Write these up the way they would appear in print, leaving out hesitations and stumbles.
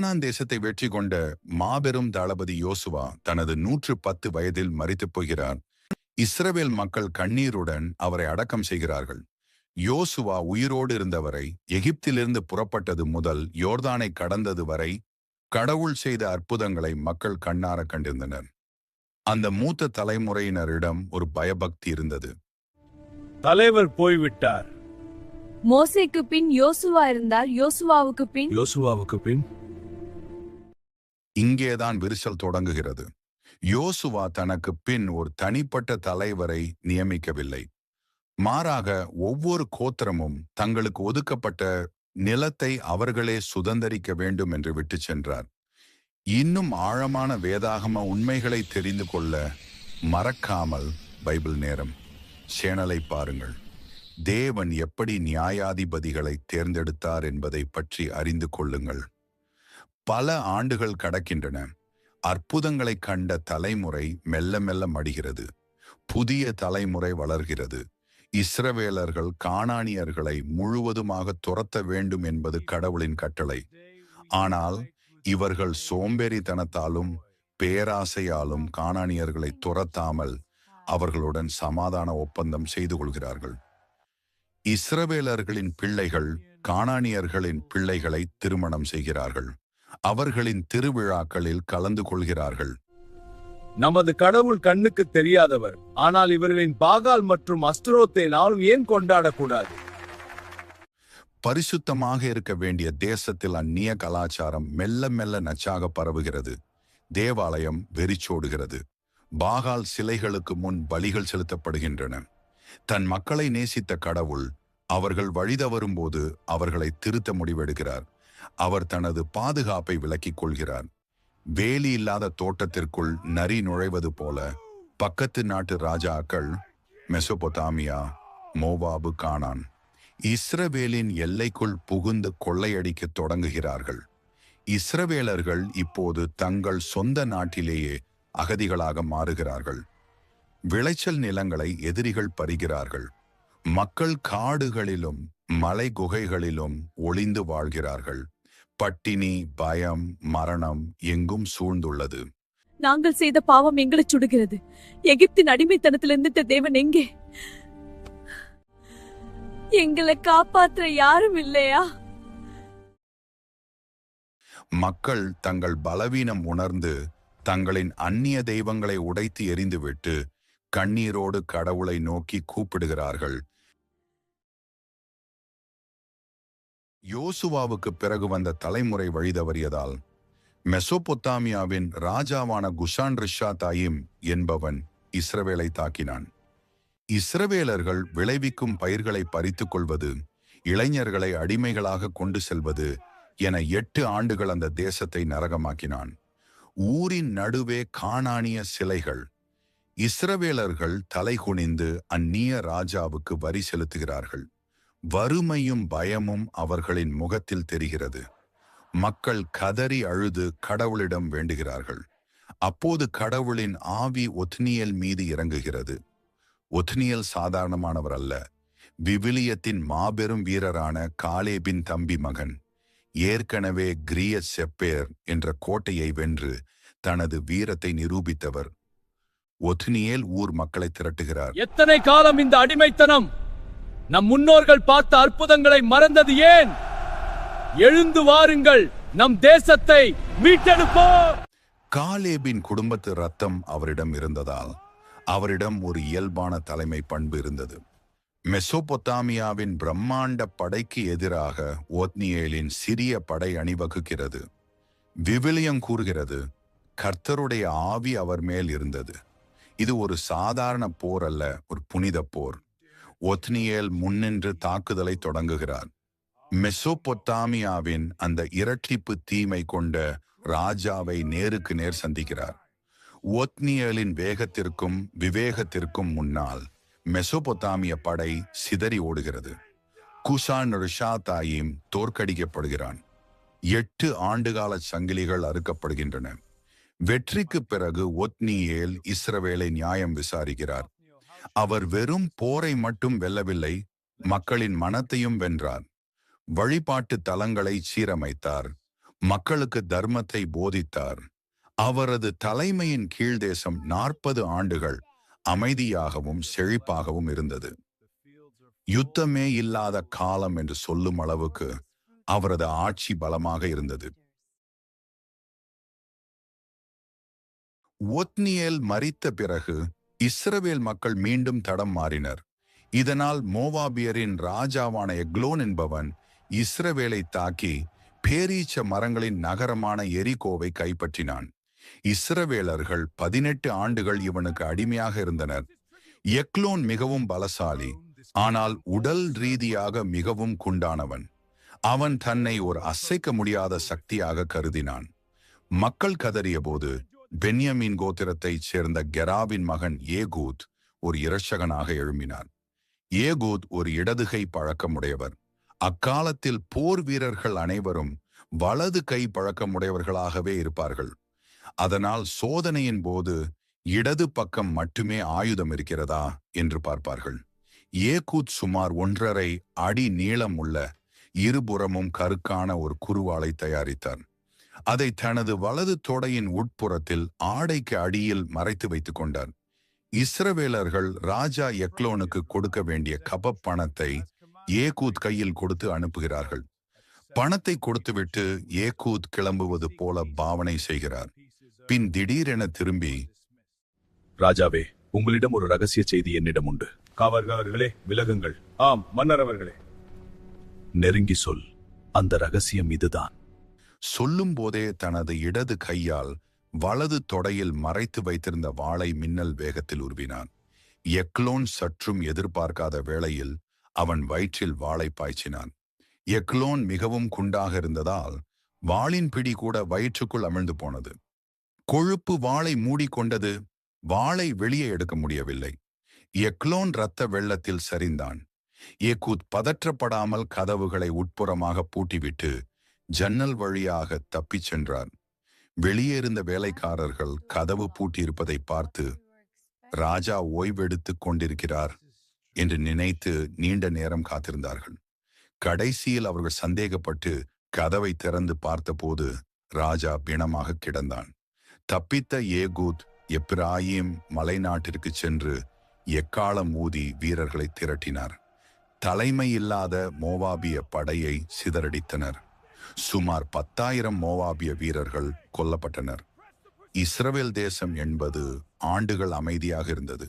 கானான் தேசத்தை வெற்றி கொண்ட மாபெரும் தளபதி யோசுவா தனது 110 வயதில் மரித்துப் போகிறார். இஸ்ரவேல் மக்கள் கண்ணீருடன் அவரை அடக்கம் செய்கிறார்கள். யோசுவா உயிரோடு இருந்தவரை எகிப்திலிருந்து புறப்பட்டது முதல் யோர்தானை கடந்தது வரை கடவுள் செய்த அற்புதங்களை மக்கள் கண்ணார கண்டிருந்தனர். அந்த மூத்த தலைமுறையினரிடம் ஒரு பயபக்தி இருந்தது. தலைவர் போய்விட்டார். மோசேக்கு பின் யோசுவா இருந்தார். யோசுவாவுக்கு பின் இங்கேதான் விரிசல் தொடங்குகிறது. யோசுவா தனக்கு பின் ஒரு தனிப்பட்ட தலைவரை நியமிக்கவில்லை. மாறாக ஒவ்வொரு கோத்திரமும் தங்களுக்கு ஒதுக்கப்பட்ட நிலத்தை அவர்களே சுதந்தரிக்க வேண்டும் என்று விட்டு சென்றார். இன்னும் ஆழமான வேதாகம உண்மைகளை தெரிந்து கொள்ள மறக்காமல் பைபிள் நேரம் சேனலை பாருங்கள். தேவன் எப்படி நியாயாதிபதிகளை தேர்ந்தெடுத்தார் என்பதை பற்றி அறிந்து கொள்ளுங்கள். பல ஆண்டுகள் கடக்கின்றன. அற்புதங்களை கண்ட தலைமுறை மெல்ல மெல்ல மடிகிறது. புதிய தலைமுறை வளர்கிறது. இஸ்ரவேலர்கள் கானானியர்களை முழுவதுமாக துரத்த வேண்டும் என்பது கடவுளின் கட்டளை. ஆனால் இவர்கள் சோம்பேறித்தனத்தாலும் பேராசையாலும் கானானியர்களை துரத்தாமல் அவர்களுடன் சமாதான ஒப்பந்தம் செய்து கொள்கிறார்கள். இஸ்ரவேலர்களின் பிள்ளைகள் கானானியர்களின் பிள்ளைகளை திருமணம் செய்கிறார்கள். அவர்களின் திருவிழாக்களில் கலந்து கொள்கிறார்கள். நமது கடவுள் கண்ணுக்கு தெரியாதவர். ஆனால் இவர்களின் பாகால் மற்றும் அஸ்தரோத்தை நாம் ஏன் கொண்டாடக்கூடாது? பரிசுத்தமாக இருக்க வேண்டிய தேசத்தில் அந்நிய கலாச்சாரம் மெல்ல மெல்ல நச்சாக பரவுகிறது. தேவாலயம் வெறிச்சோடுகிறது. பாகால் சிலைகளுக்கு முன் பலிகள் செலுத்தப்படுகின்றன. தன் மக்களை நேசித்த கடவுள் அவர்கள் வழிதவறும்போது அவர்களை திருத்த முடிவெடுக்கிறார். அவர் தனது பாதுகாப்பை விலக்கிக் கொள்கிறார். வேலி இல்லாத தோட்டத்திற்குள் நரி நுழைவது போல பக்கத்து நாட்டு ராஜாக்கள் மெசொபொத்தாமியா, மோவாபு, கானான், இஸ்ரவேலின் எல்லைக்குள் புகுந்து கொள்ளையடிக்க தொடங்குகிறார்கள். இஸ்ரவேலர்கள் இப்போது தங்கள் சொந்த நாட்டிலேயே அகதிகளாக மாறுகிறார்கள். விளைச்சல் நிலங்களை எதிரிகள் பறிகிறார்கள். மக்கள் காடுகளிலும் மலை குகைகளிலும் ஒளிந்து வாழ்கிறார்கள். பட்டினி, பயம், மரணம் எங்கும் சூழ்ந்துள்ளது. நாங்கள் செய்த பாவம் எங்களை சுடுகிறது. எகிப்தின் அடிமைத்தனத்திலிருந்து தேவன் எங்கே? எங்களை காப்பாற்ற யாரும் இல்லையா? மக்கள் தங்கள் பலவீனம் உணர்ந்து தங்களின் அந்நிய தெய்வங்களை உடைத்து எறிந்துவிட்டு கண்ணீரோடு கடவுளை நோக்கி கூப்பிடுகிறார்கள். யோசுவாவுக்கு பிறகு வந்த தலைமுறை வழிதவறியதால் மெசொபொத்தாமியாவின் ராஜாவான குஷான் ரிஷாதாயிம் என்பவன் இஸ்ரவேலை தாக்கினான். இஸ்ரவேலர்கள் விளைவிக்கும் பயிர்களை பறித்துக் கொள்வது, இளைஞர்களை அடிமைகளாக கொண்டு செல்வது என 8 ஆண்டுகள் அந்த தேசத்தை நரகமாக்கினான். ஊரின் நடுவே கானானிய சிலைகள். இஸ்ரவேலர்கள் தலைகுனிந்து அந்நிய ராஜாவுக்கு வரி செலுத்துகிறார்கள். வறுமையும் பயமும் அவர்களின் முகத்தில் தெரிகிறது. மக்கள் கதறி அழுது கடவுளிடம் வேண்டுகிறார்கள். அப்போது கடவுளின் ஆவி ஒத்னியேல் மீது இறங்குகிறது. ஒத்னியேல் சாதாரணமானவர் அல்ல. விவிலியத்தின் மாபெரும் வீரரான காலேபின் தம்பி மகன். ஏற்கனவே கிரியத் செப்பேர் என்ற கோட்டையை வென்று தனது வீரத்தை நிரூபித்தவர். ஒத்னியேல் ஊர் மக்களை திரட்டுகிறார். எத்தனை காலம் இந்த அடிமைத்தனம்? நம் முன்னோர்கள் பார்த்த அற்புதங்களை மறந்தது ஏன்? எழுந்து வாருங்கள், நம் தேசத்தை மீட்டெடுப்போம். காலேபின் குடும்பத்து ரத்தம் அவரிடம் இருந்ததால் அவரிடம் ஒரு இயல்பான தலைமை பண்பு இருந்தது. மெசொபொத்தாமியாவின் பிரம்மாண்ட படைக்கு எதிராக ஒத்னியேலின் சிறிய படை அணிவகுக்கிறது. விவிலியம் கூறுகிறது, கர்த்தருடைய ஆவி அவர் மேல் இருந்தது. இது ஒரு சாதாரண போர் அல்ல, ஒரு புனித போர். ஒத்னியேல் முன்னின்று தாக்குதலை தொடங்குகிறார். மெசொபொத்தாமியாவின் அந்த இரட்டிப்பு தீமை கொண்ட ராஜாவை நேருக்கு நேர் சந்திக்கிறார். ஒத்னியேலின் வேகத்திற்கும் விவேகத்திற்கும் முன்னால் மெசொபொத்தாமிய படை சிதறி ஓடுகிறது. குஷான் ரிஷாதாயிம் தோற்கடிக்கப்படுகிறான். 8 ஆண்டுகால சங்கிலிகள் அறுக்கப்படுகின்றன. வெற்றிக்கு பிறகு ஒத்னியேல் இஸ்ரவேலை நியாயம் விசாரிக்கிறார். அவர் வெறும் போரை மட்டும் வெல்லவில்லை, மக்களின் மனத்தையும் வென்றார். வழிபாட்டு தலங்களை சீரமைத்தார். மக்களுக்கு தர்மத்தை போதித்தார். அவரது தலைமையின் கீழ் தேசம் 40 ஆண்டுகள் அமைதியாகவும் செழிப்பாகவும் இருந்தது. யுத்தமே இல்லாத காலம் என்று சொல்லும் அளவுக்கு அவரது ஆட்சி பலமாக இருந்தது. ஒத்னியேல் மரித்த பிறகு இஸ்ரவேல் மக்கள் மீண்டும் தடம் மாறினர். இதனால் மோவாபியரின் ராஜாவான எக்லோன் என்பவன் இஸ்ரவேலை தாக்கி பேரீச்ச மரங்களின் நகரமான எரிகோவை கைப்பற்றினான். இஸ்ரவேலர்கள் 18 ஆண்டுகள் இவனுக்கு அடிமையாக இருந்தனர். எக்லோன் மிகவும் பலசாலி, ஆனால் உடல் ரீதியாக மிகவும் குண்டானவன். அவன் தன்னை ஒரு அசைக்க முடியாத சக்தியாக கருதினான். மக்கள் கதறிய போது பென்யமீன் கோத்திரத்தைச் சேர்ந்த கெராவின் மகன் ஏகூத் ஒரு இரட்சகனாக எழும்பினார். ஏகூத் ஒரு இடதுகை பழக்கமுடையவர். அக்காலத்தில் போர் வீரர்கள் அனைவரும் வலது கை பழக்கமுடையவர்களாகவே இருப்பார்கள். அதனால் சோதனையின் போது இடது பக்கம் மட்டுமே ஆயுதம் இருக்கிறதா என்று பார்ப்பார்கள். ஏகூத் சுமார் 1.5 அடி நீளம் உள்ள இருபுறமும் கருக்கான ஒரு குருவாளை தயாரித்தார். அதை தனது வலது தொடையின் உட்புறத்தில் ஆடைக்கு அடியில் மறைத்து வைத்துக் கொண்டார். இஸ்ரவேலர்கள் ராஜா எக்லோனுக்கு கொடுக்க வேண்டிய கபப் பணத்தை ஏகூத் கையில் கொடுத்து அனுப்புகிறார்கள். பணத்தை கொடுத்துவிட்டு ஏகூத் கிளம்புவது போல பாவனை செய்கிறார். பின் திடீரென திரும்பி, ராஜாவே, உங்களிடம் ஒரு ரகசிய செய்தி என்னிடம் உண்டு. காவலர்களே, விலகுங்கள். ஆம் மன்னர் அவர்களே. நெருங்கி சொல். அந்த ரகசியம் இதுதான். சொல்லும் போதே தனது இடது கையால் வலது தொடையில் மறைத்து வைத்திருந்த வாளை மின்னல் வேகத்தில் உருவினான். எக்லோன் சற்றும் எதிர்பார்க்காத வேளையில் அவன் வயிற்றில் வாளை பாய்ச்சினான். எக்லோன் மிகவும் குண்டாக இருந்ததால் வாளின் பிடி கூட வயிற்றுக்குள் அமிழ்ந்து போனது. கொழுப்பு வாளை மூடிக்கொண்டது. வாளை வெளியே எடுக்க முடியவில்லை. எக்லோன் இரத்த வெள்ளத்தில் சரிந்தான். ஏகூத் பதற்றப்படாமல் கதவுகளை உட்புறமாக பூட்டிவிட்டு ஜன்னல் வழியாக தப்பிச் சென்றார். வெளியே இருந்த வேலைக்காரர்கள் கதவு பூட்டியிருப்பதை பார்த்து, ராஜா ஓய்வெடுத்துக் கொண்டிருக்கிறார் என்று நினைத்து நீண்ட நேரம் காத்திருந்தார்கள். கடைசியில் அவர்கள் சந்தேகப்பட்டு கதவை திறந்து பார்த்தபோது ராஜா பிணமாக கிடந்தான். தப்பித்த ஏகூத் எப்பிராயீம் மலைநாட்டிற்கு சென்று எக்காளம் ஊதி வீரர்களை திரட்டினார். தலைமையில்லாத மோவாபிய படையை சிதறடித்தனர். சுமார் 10,000 மோவாபிய வீரர்கள் கொல்லப்பட்டனர். இஸ்ரவேல் தேசம் 80 ஆண்டுகள் அமைதியாக இருந்தது.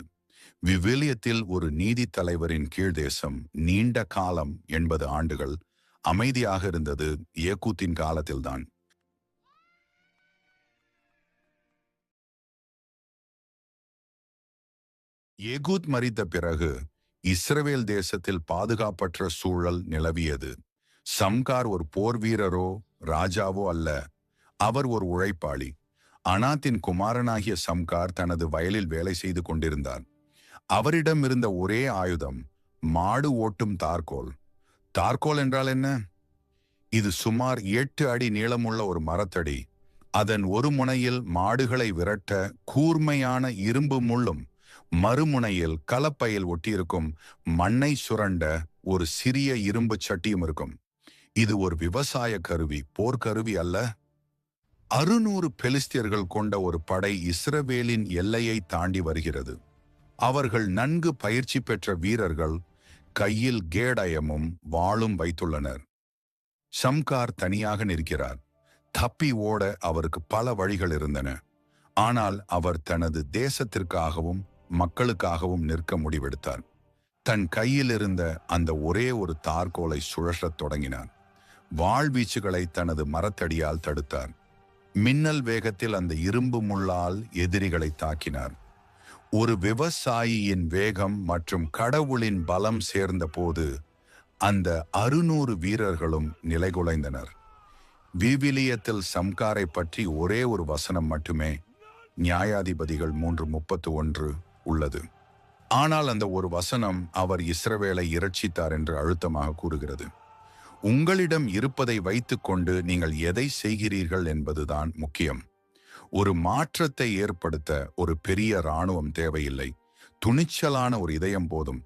விவிலியத்தில் ஒரு நீதி தலைவரின் கீழ் தேசம் நீண்ட காலம் 80 ஆண்டுகள் அமைதியாக இருந்தது ஏகூத்தின் காலத்தில்தான். ஏகூத் மரித்த பிறகு இஸ்ரவேல் தேசத்தில் பாதுகாப்பற்ற சூழல் நிலவியது. சம்கார் ஒரு போர் வீரரோ ராஜாவோ அல்ல. அவர் ஒரு உழைப்பாளி. அனாத்தின் குமாரனாகிய சம்கார் தனது வயலில் வேலை செய்து கொண்டிருந்தார். அவரிடம் இருந்த ஒரே ஆயுதம் மாடு ஓட்டும் தார்கோல். தார்கோல் என்றால் என்ன? இது சுமார் 8 அடி நீளமுள்ள ஒரு மரத்தடி. அதன் ஒரு முனையில் மாடுகளை விரட்ட கூர்மையான இரும்பு முள்ளும், மறுமுனையில் கலப்பையில் ஒட்டியிருக்கும் மண்ணை சுரண்ட ஒரு சிறிய இரும்பு சட்டியும் இருக்கும். இது ஒரு விவசாய கருவி, போர்க்கருவி அல்ல. 600 பெலிஸ்தியர்கள் கொண்ட ஒரு படை இஸ்ரவேலின் எல்லையை தாண்டி வருகிறது. அவர்கள் நன்கு பயிற்சி பெற்ற வீரர்கள், கையில் கேடயமும் வாளும் வைத்துள்ளனர். சம்கார் தனியாக நிற்கிறார். தப்பி ஓட அவருக்கு பல வழிகள் இருந்தன. ஆனால் அவர் தனது தேசத்திற்காகவும் மக்களுக்காகவும் நிற்க முடிவெடுத்தார். தன் கையில் இருந்த அந்த ஒரே ஒரு தார்கோலை சுழற்றத் தொடங்கினார். வாழ்வீச்சுகளை தனது மரத்தடியால் தடுத்தார். மின்னல் வேகத்தில் அந்த இரும்பு முள்ளால் எதிரிகளை தாக்கினார். ஒரு விவசாயியின் வேகம் மற்றும் கடவுளின் பலம் சேர்ந்த போது அந்த 600 வீரர்களும் நிலைகுலைந்தனர். விவிலியத்தில் சம்காரை பற்றி ஒரே ஒரு வசனம் மட்டுமே, நியாயாதிபதிகள் 3:31 உள்ளது. ஆனால் அந்த ஒரு வசனம் அவர் இஸ்ரவேலை இரட்சித்தார் என்று அழுத்தமாக கூறுகிறது. உங்களிடம் இருப்பதை வைத்துக்கொண்டு நீங்கள் எதை செய்கிறீர்கள் என்பதுதான் முக்கியம். ஒரு மாற்றத்தை ஏற்படுத்த ஒரு பெரிய இராணுவம் தேவையில்லை. துணிச்சலான ஒரு இதயம் போதும்.